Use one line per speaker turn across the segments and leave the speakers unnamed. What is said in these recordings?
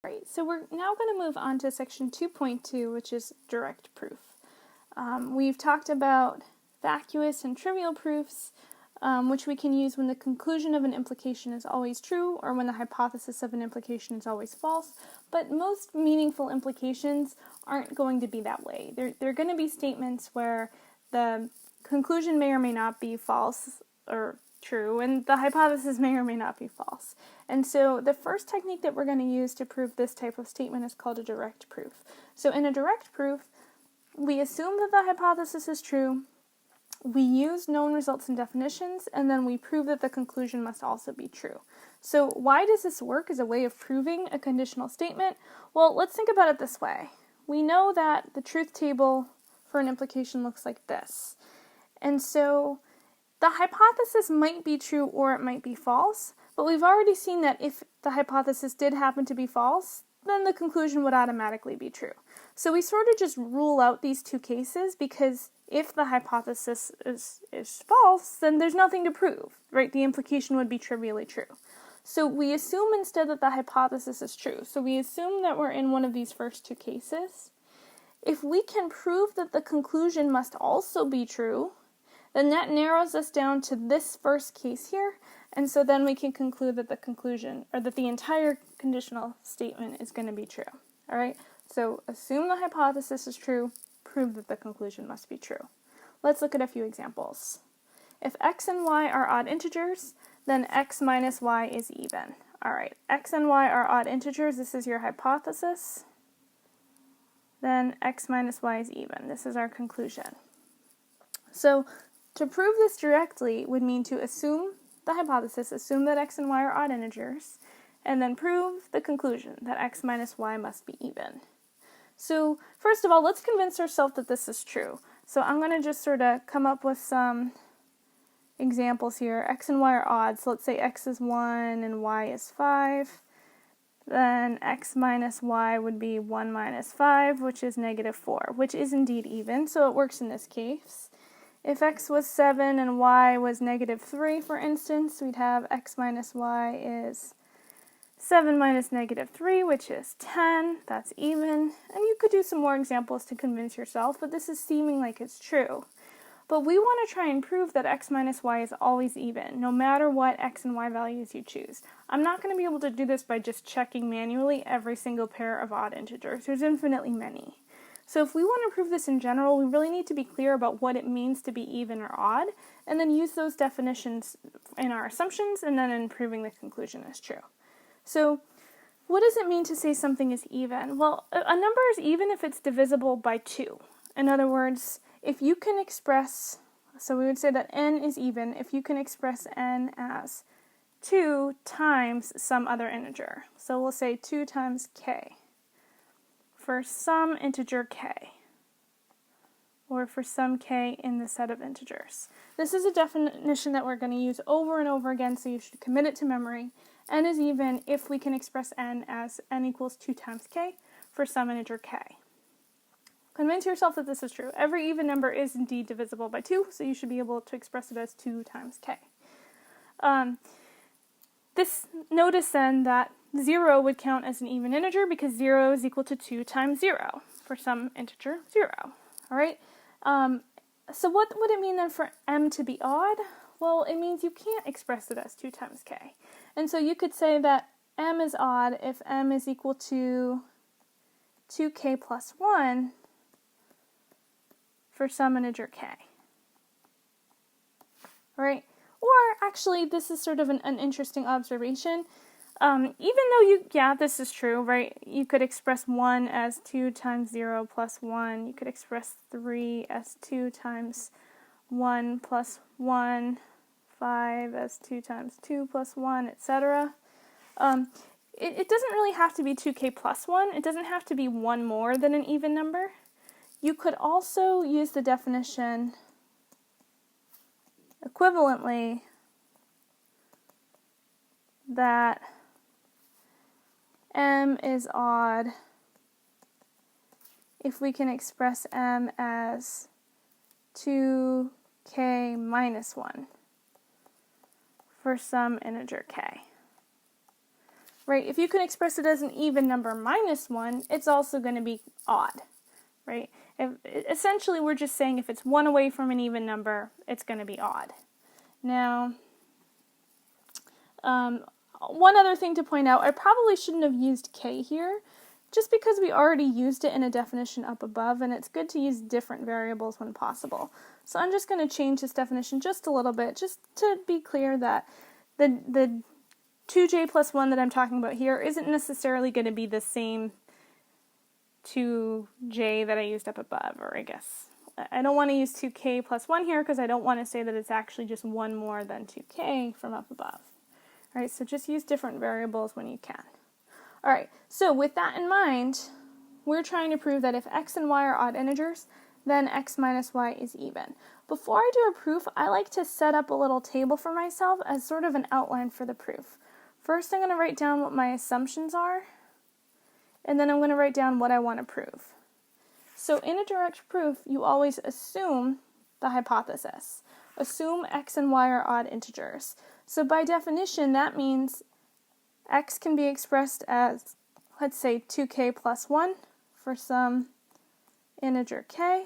Right, so we're now going to move on to section 2.2, which is direct proof. We've talked about vacuous and trivial proofs, which we can use when the conclusion of an implication is always true or when the hypothesis of an implication is always false, but most meaningful implications aren't going to be that way. They're going to be statements where the conclusion may or may not be false or true, and the hypothesis may or may not be false. And so the first technique that we're going to use to prove this type of statement is called a direct proof. So in a direct proof, we assume that the hypothesis is true, we use known results and definitions, and then we prove that the conclusion must also be true. So why does this work as a way of proving a conditional statement? Well, let's think about it this way. We know that the truth table for an implication looks like this. And so the hypothesis might be true or it might be false, but we've already seen that if the hypothesis did happen to be false, then the conclusion would automatically be true. So we sort of just rule out these two cases because if the hypothesis is false, then there's nothing to prove, right? The implication would be trivially true. So we assume instead that the hypothesis is true. So we assume that we're in one of these first two cases. If we can prove that the conclusion must also be true, then that narrows us down to this first case here, and so then we can conclude that the conclusion, or that the entire conditional statement is going to be true. Alright, so assume the hypothesis is true, prove that the conclusion must be true. Let's look at a few examples. If x and y are odd integers, then x minus y is even. Alright, x and y are odd integers, this is your hypothesis. Then x minus y is even, this is our conclusion. So to prove this directly would mean to assume the hypothesis, assume that x and y are odd integers, and then prove the conclusion that x minus y must be even. So first of all, let's convince ourselves that this is true. So I'm going to just sort of come up with some examples here. X and y are odd, so let's say x is 1 and y is 5. Then x minus y would be 1 minus 5, which is negative 4, which is indeed even, so it works in this case. If x was 7 and y was negative 3, for instance, we'd have x minus y is 7 minus negative 3, which is 10. That's even. And you could do some more examples to convince yourself, but this is seeming like it's true. But we want to try and prove that x minus y is always even, no matter what x and y values you choose. I'm not going to be able to do this by just checking manually every single pair of odd integers. There's infinitely many. So if we want to prove this in general, we really need to be clear about what it means to be even or odd, and then use those definitions in our assumptions, and then in proving the conclusion is true. So what does it mean to say something is even? Well, a number is even if it's divisible by 2. In other words, if you can express, so we would say that n is even if you can express n as 2 times some other integer. So we'll say 2 times k. For some integer k, or for some k in the set of integers. This is a definition that we're going to use over and over again, so you should commit it to memory. N is even if we can express n as n equals 2 times k for some integer k. Convince yourself that this is true. Every even number is indeed divisible by 2, so you should be able to express it as 2 times k. Notice then that 0 would count as an even integer because 0 is equal to 2 times 0 for some integer 0. Alright? So what would it mean then for m to be odd? Well, it means you can't express it as 2 times k. And so you could say that m is odd if m is equal to 2k plus 1 for some integer k. Alright? Or actually, this is sort of an interesting observation. Even though this is true, right? You could express 1 as 2 times 0 plus 1. You could express 3 as 2 times 1 plus 1, 5 as 2 times 2 plus 1, etc. It doesn't really have to be 2k plus 1. It doesn't have to be 1 more than an even number. You could also use the definition equivalently that m is odd if we can express m as 2k minus 1 for some integer k. right? If you can express it as an even number minus 1, it's also going to be odd, right? Essentially, we're just saying if it's 1 away from an even number, it's going to be odd. Now, one other thing to point out, I probably shouldn't have used k here, just because we already used it in a definition up above, and it's good to use different variables when possible. So I'm just going to change this definition just a little bit, just to be clear that the 2j plus 1 that I'm talking about here isn't necessarily going to be the same 2j that I used up above, or I guess I don't want to use 2k plus 1 here because I don't want to say that it's actually just 1 more than 2k from up above. All right, so just use different variables when you can. All right, so with that in mind, we're trying to prove that if x and y are odd integers, then x minus y is even. Before I do a proof, I like to set up a little table for myself as sort of an outline for the proof. First, I'm going to write down what my assumptions are, and then I'm going to write down what I want to prove. So in a direct proof, you always assume the hypothesis. Assume x and y are odd integers. So by definition, that means x can be expressed as, let's say, 2k plus 1 for some integer k.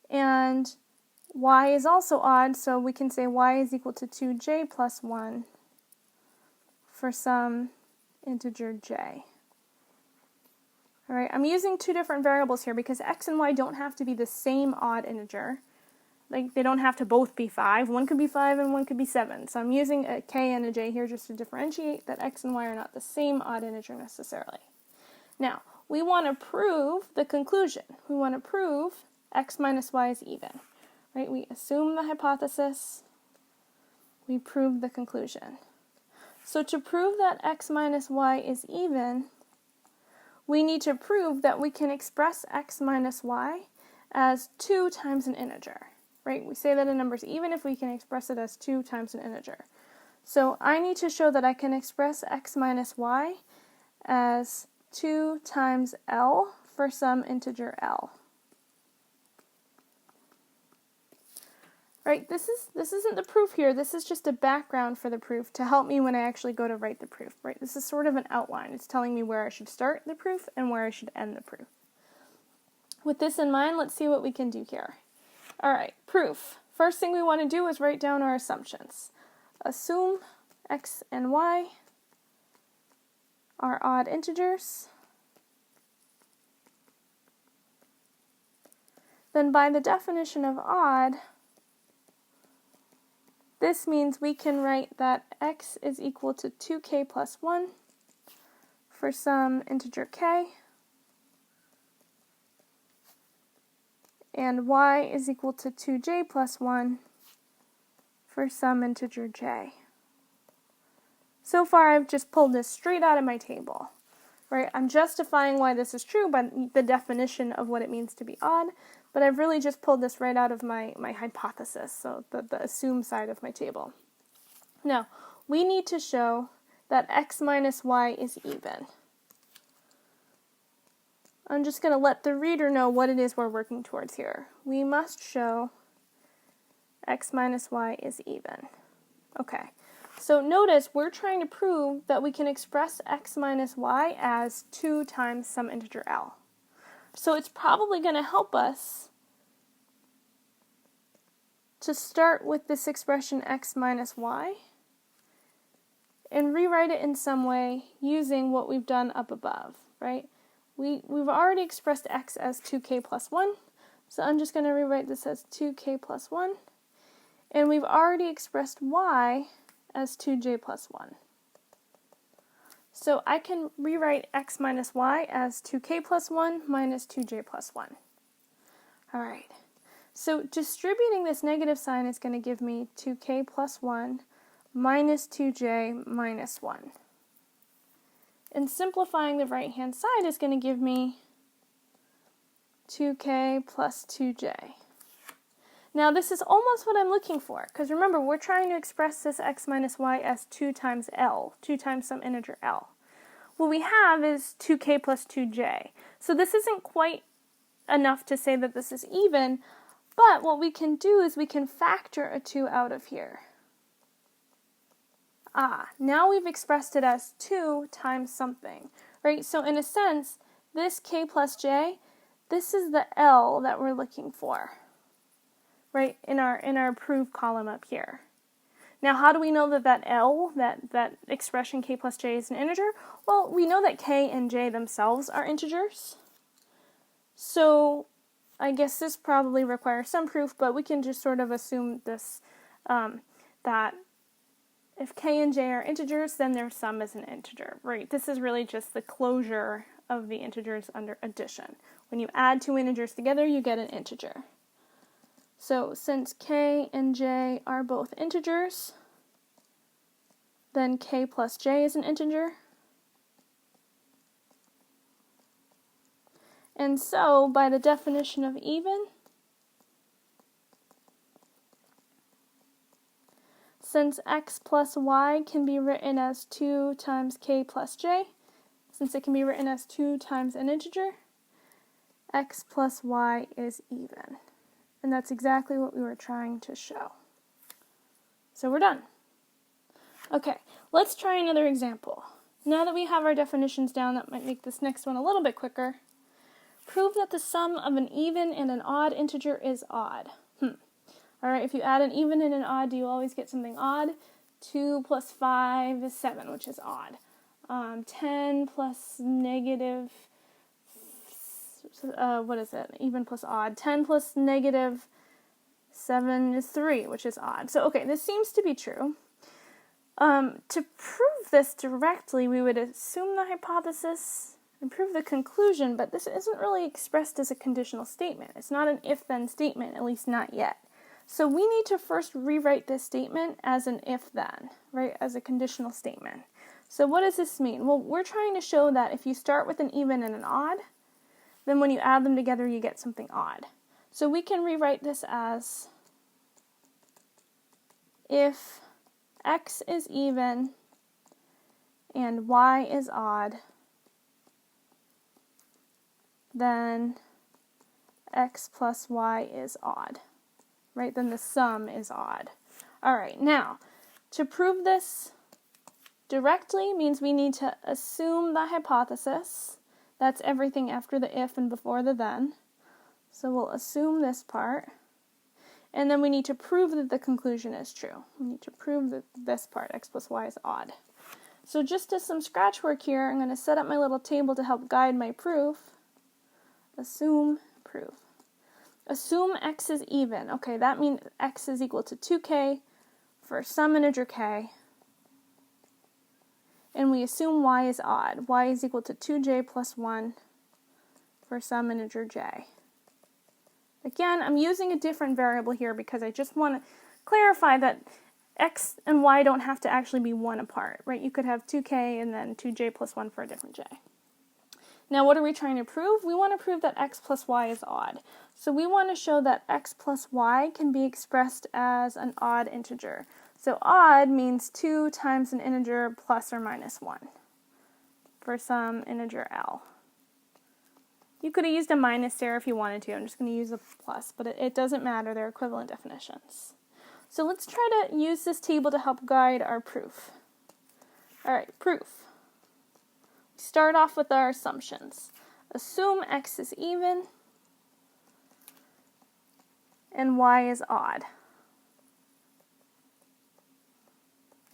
And y is also odd, so we can say y is equal to 2j plus 1 for some integer j. All right, I'm using two different variables here because x and y don't have to be the same odd integer. Like, they don't have to both be 5. One could be 5 and one could be 7. So I'm using a k and a j here just to differentiate that x and y are not the same odd integer necessarily. Now, we want to prove the conclusion. We want to prove x minus y is even. Right? We assume the hypothesis. We prove the conclusion. So to prove that x minus y is even, we need to prove that we can express x minus y as 2 times an integer. Right? We say that a number is even if we can express it as 2 times an integer. So I need to show that I can express x minus y as 2 times L for some integer L. Right? This isn't the proof here. This is just a background for the proof to help me when I actually go to write the proof. Right? This is sort of an outline. It's telling me where I should start the proof and where I should end the proof. With this in mind, let's see what we can do here. All right, proof. First thing we want to do is write down our assumptions. Assume x and y are odd integers. Then by the definition of odd, this means we can write that x is equal to 2k plus 1 for some integer k, and y is equal to 2j plus 1 for some integer j. So far, I've just pulled this straight out of my table. Right? I'm justifying why this is true by the definition of what it means to be odd, but I've really just pulled this right out of my hypothesis, so the assume side of my table. Now, we need to show that x minus y is even. I'm just going to let the reader know what it is we're working towards here. We must show x minus y is even. Okay, so notice we're trying to prove that we can express x minus y as 2 times some integer L. So it's probably going to help us to start with this expression x minus y and rewrite it in some way using what we've done up above, right? We've already expressed x as 2k plus 1, so I'm just going to rewrite this as 2k plus 1. And we've already expressed y as 2j plus 1. So I can rewrite x minus y as 2k plus 1 minus 2j plus 1. All right. So distributing this negative sign is going to give me 2k plus 1 minus 2j minus 1. And simplifying the right-hand side is going to give me 2k plus 2j. Now this is almost what I'm looking for, because remember, we're trying to express this x minus y as 2 times L, 2 times some integer L. What we have is 2k plus 2j. So this isn't quite enough to say that this is even, but what we can do is we can factor a 2 out of here. now we've expressed it as 2 times something, right? So in a sense, this k plus j, this is the L that we're looking for, right, in our proof column up here. Now, how do we know that L, that expression k plus j is an integer? Well, we know that k and j themselves are integers. So I guess this probably requires some proof, but we can just sort of assume this, that if k and j are integers, then their sum is an integer, right? This is really just the closure of the integers under addition. When you add two integers together, you get an integer. So since k and j are both integers, then k plus j is an integer. And so, by the definition of even, since x plus y can be written as 2 times k plus j, since it can be written as 2 times an integer, x plus y is even. And that's exactly what we were trying to show. So we're done. Okay, let's try another example. Now that we have our definitions down, that might make this next one a little bit quicker. Prove that the sum of an even and an odd integer is odd. Alright, if you add an even and an odd, do you always get something odd? 2 plus 5 is 7, which is odd. 10 plus negative, even plus odd. 10 plus negative 7 is 3, which is odd. So, okay, this seems to be true. To prove this directly, we would assume the hypothesis and prove the conclusion, but this isn't really expressed as a conditional statement. It's not an if-then statement, at least not yet. So we need to first rewrite this statement as an if-then, right, as a conditional statement. So what does this mean? Well, we're trying to show that if you start with an even and an odd, then when you add them together, you get something odd. So we can rewrite this as if x is even and y is odd, then x plus y is odd, right? Then the sum is odd. All right, now, to prove this directly means we need to assume the hypothesis. That's everything after the if and before the then. So we'll assume this part. And then we need to prove that the conclusion is true. We need to prove that this part, x plus y, is odd. So just as some scratch work here, I'm going to set up my little table to help guide my proof. Assume, prove. Assume x is even. Okay, that means x is equal to 2k for some integer k. And we assume y is odd. Y is equal to 2j plus 1 for some integer j. Again, I'm using a different variable here because I just want to clarify that x and y don't have to actually be 1 apart, right? You could have 2k and then 2j plus 1 for a different j. Now, what are we trying to prove? We want to prove that x plus y is odd. So we want to show that x plus y can be expressed as an odd integer. So odd means 2 times an integer plus or minus 1 for some integer L. You could have used a minus there if you wanted to. I'm just going to use a plus, but it doesn't matter. They're equivalent definitions. So let's try to use this table to help guide our proof. All right, proof. Start off with our assumptions. Assume x is even and y is odd.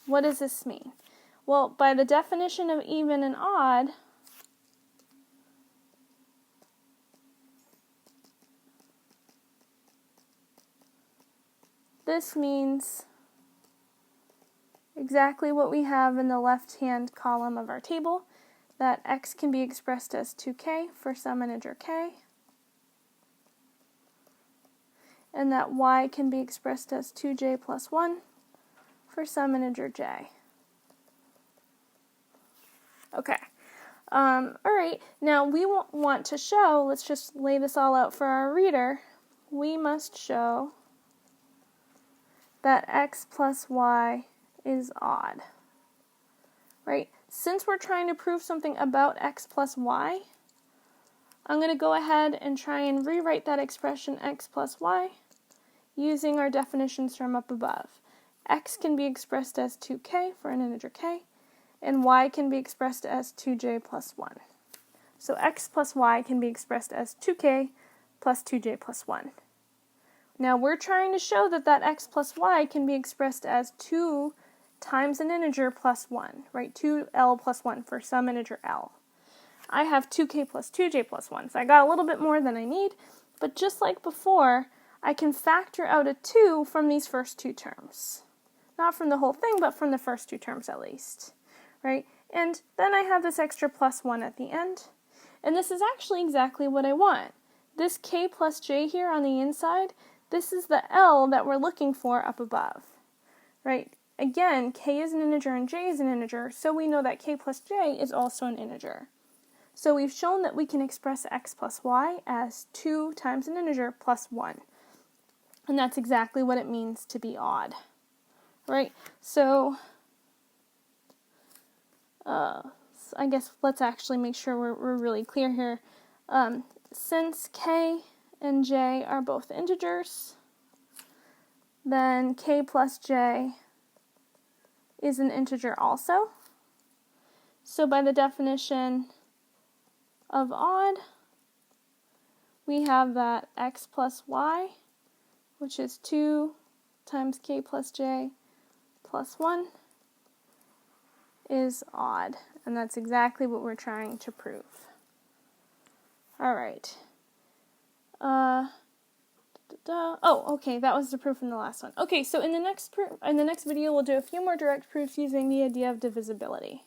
What does this mean? Well, by the definition of even and odd, this means exactly what we have in the left-hand column of our table, that x can be expressed as 2k for some integer k, and that y can be expressed as 2j plus 1 for some integer j. Okay. All right. Now we want to show, let's just lay this all out for our reader, we must show that x plus y is odd, right? Since we're trying to prove something about x plus y, I'm going to go ahead and try and rewrite that expression x plus y using our definitions from up above. x can be expressed as 2k for an integer k, and y can be expressed as 2j plus 1. So x plus y can be expressed as 2k plus 2j plus 1. Now we're trying to show that that x plus y can be expressed as 2 times an integer plus 1, right? 2l plus 1 for some integer l. I have 2k plus 2j plus 1, so I got a little bit more than I need, but just like before, I can factor out a 2 from these first two terms. Not from the whole thing, but from the first two terms at least, right? And then I have this extra plus 1 at the end, and this is actually exactly what I want. This k plus j here on the inside, this is the L that we're looking for up above, right? Again, k is an integer and j is an integer, so we know that k plus j is also an integer. So we've shown that we can express x plus y as 2 times an integer plus 1. And that's exactly what it means to be odd, right? So I guess let's actually make sure we're really clear here. Since k and j are both integers, then k plus j is an integer also. So by the definition of odd, we have that x plus y, which is 2 times k plus j plus 1, is odd. And that's exactly what we're trying to prove. All right. Oh, okay, that was the proof in the last one. Okay, so in the next video, we'll do a few more direct proofs using the idea of divisibility.